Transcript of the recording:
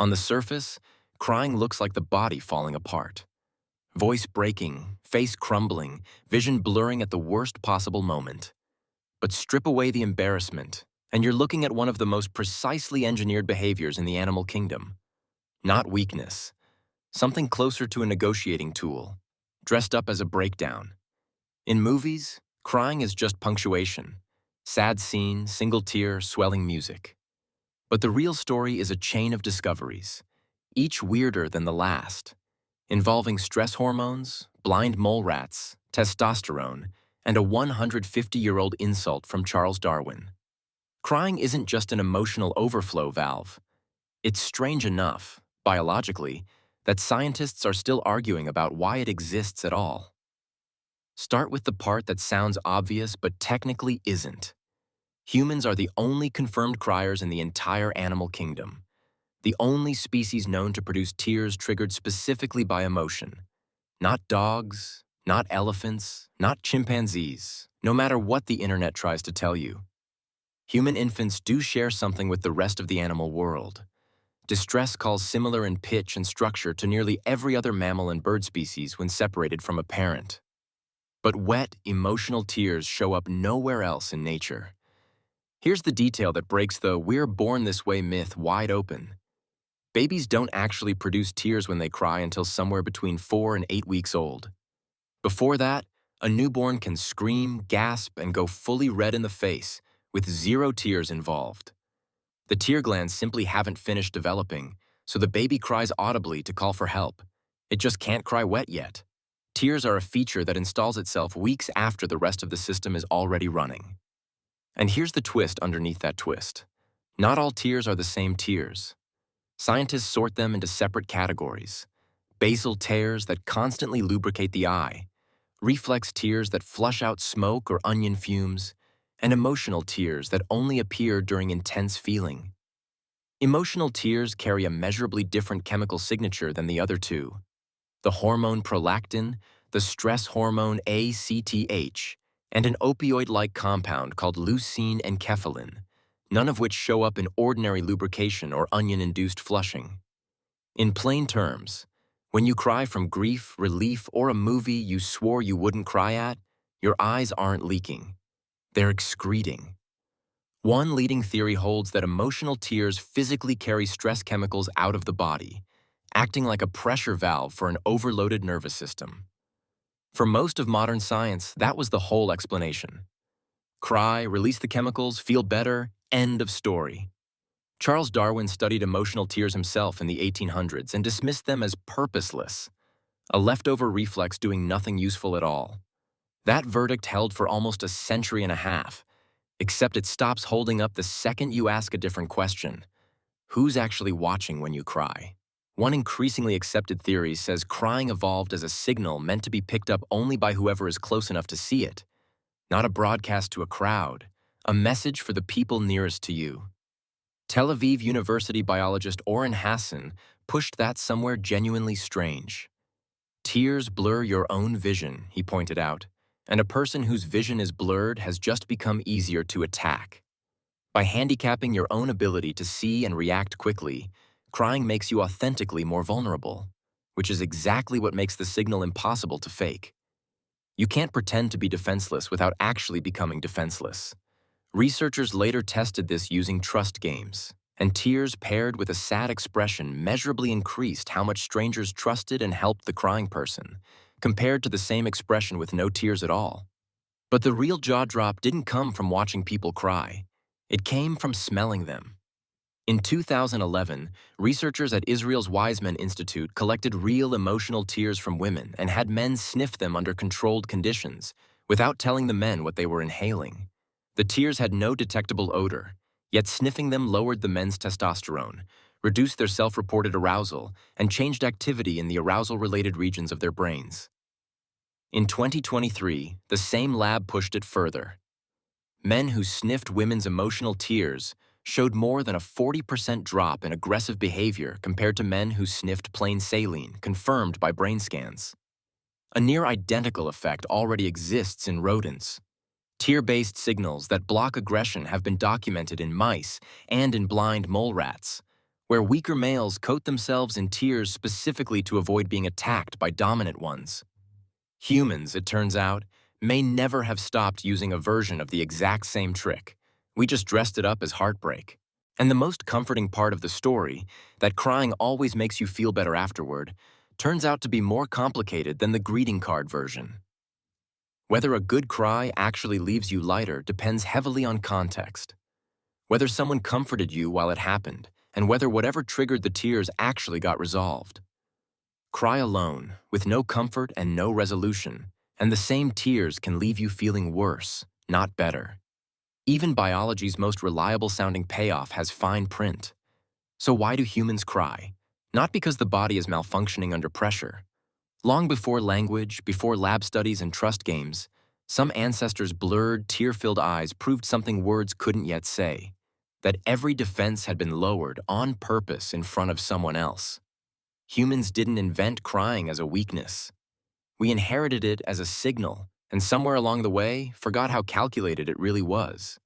On the surface, crying looks like the body falling apart. Voice breaking, face crumbling, vision blurring at the worst possible moment. But strip away the embarrassment, and you're looking at one of the most precisely engineered behaviors in the animal kingdom. Not weakness. Something closer to a negotiating tool, dressed up as a breakdown. In movies, crying is just punctuation. Sad scene, single tear, swelling music. But the real story is a chain of discoveries, each weirder than the last, involving stress hormones, blind mole rats, testosterone, and a 150-year-old insult from Charles Darwin. Crying isn't just an emotional overflow valve. It's strange enough, biologically, that scientists are still arguing about why it exists at all. Start with the part that sounds obvious but technically isn't. Humans are the only confirmed criers in the entire animal kingdom, the only species known to produce tears triggered specifically by emotion. Not dogs, not elephants, not chimpanzees, no matter what the internet tries to tell you. Human infants do share something with the rest of the animal world. Distress calls similar in pitch and structure to nearly every other mammal and bird species when separated from a parent. But wet, emotional tears show up nowhere else in nature. Here's the detail that breaks the "we're born this way" myth wide open. Babies don't actually produce tears when they cry until somewhere between 4 and 8 weeks old. Before that, a newborn can scream, gasp, and go fully red in the face, with 0 tears involved. The tear glands simply haven't finished developing, so the baby cries audibly to call for help. It just can't cry wet yet. Tears are a feature that installs itself weeks after the rest of the system is already running. And here's the twist underneath that twist. Not all tears are the same tears. Scientists sort them into separate categories. Basal tears that constantly lubricate the eye, reflex tears that flush out smoke or onion fumes, and emotional tears that only appear during intense feeling. Emotional tears carry a measurably different chemical signature than the other two. The hormone prolactin, the stress hormone ACTH, and an opioid-like compound called leucine and enkephalin, none of which show up in ordinary lubrication or onion-induced flushing. In plain terms, when you cry from grief, relief, or a movie you swore you wouldn't cry at, your eyes aren't leaking. They're excreting. One leading theory holds that emotional tears physically carry stress chemicals out of the body, acting like a pressure valve for an overloaded nervous system. For most of modern science, that was the whole explanation. Cry, release the chemicals, feel better, end of story. Charles Darwin studied emotional tears himself in the 1800s and dismissed them as purposeless, a leftover reflex doing nothing useful at all. That verdict held for almost a century and a half, except it stops holding up the second you ask a different question. Who's actually watching when you cry? One increasingly accepted theory says crying evolved as a signal meant to be picked up only by whoever is close enough to see it, not a broadcast to a crowd, a message for the people nearest to you. Tel Aviv University biologist Oren Hassan pushed that somewhere genuinely strange. Tears blur your own vision, he pointed out, and a person whose vision is blurred has just become easier to attack. By handicapping your own ability to see and react quickly, crying makes you authentically more vulnerable, which is exactly what makes the signal impossible to fake. You can't pretend to be defenseless without actually becoming defenseless. Researchers later tested this using trust games, and tears paired with a sad expression measurably increased how much strangers trusted and helped the crying person, compared to the same expression with no tears at all. But the real jaw drop didn't come from watching people cry. It came from smelling them. In 2011, researchers at Israel's Weizmann Institute collected real emotional tears from women and had men sniff them under controlled conditions, without telling the men what they were inhaling. The tears had no detectable odor, yet sniffing them lowered the men's testosterone, reduced their self-reported arousal, and changed activity in the arousal-related regions of their brains. In 2023, the same lab pushed it further. Men who sniffed women's emotional tears showed more than a 40% drop in aggressive behavior compared to men who sniffed plain saline, confirmed by brain scans. A near-identical effect already exists in rodents. Tear-based signals that block aggression have been documented in mice and in blind mole rats, where weaker males coat themselves in tears specifically to avoid being attacked by dominant ones. Humans, it turns out, may never have stopped using a version of the exact same trick. We just dressed it up as heartbreak. And the most comforting part of the story, that crying always makes you feel better afterward, turns out to be more complicated than the greeting card version. Whether a good cry actually leaves you lighter depends heavily on context. Whether someone comforted you while it happened, and whether whatever triggered the tears actually got resolved. Cry alone, with no comfort and no resolution, and the same tears can leave you feeling worse, not better. Even biology's most reliable-sounding payoff has fine print. So why do humans cry? Not because the body is malfunctioning under pressure. Long before language, before lab studies and trust games, some ancestors' blurred, tear-filled eyes proved something words couldn't yet say, that every defense had been lowered on purpose in front of someone else. Humans didn't invent crying as a weakness. We inherited it as a signal, and somewhere along the way, forgot how calculated it really was.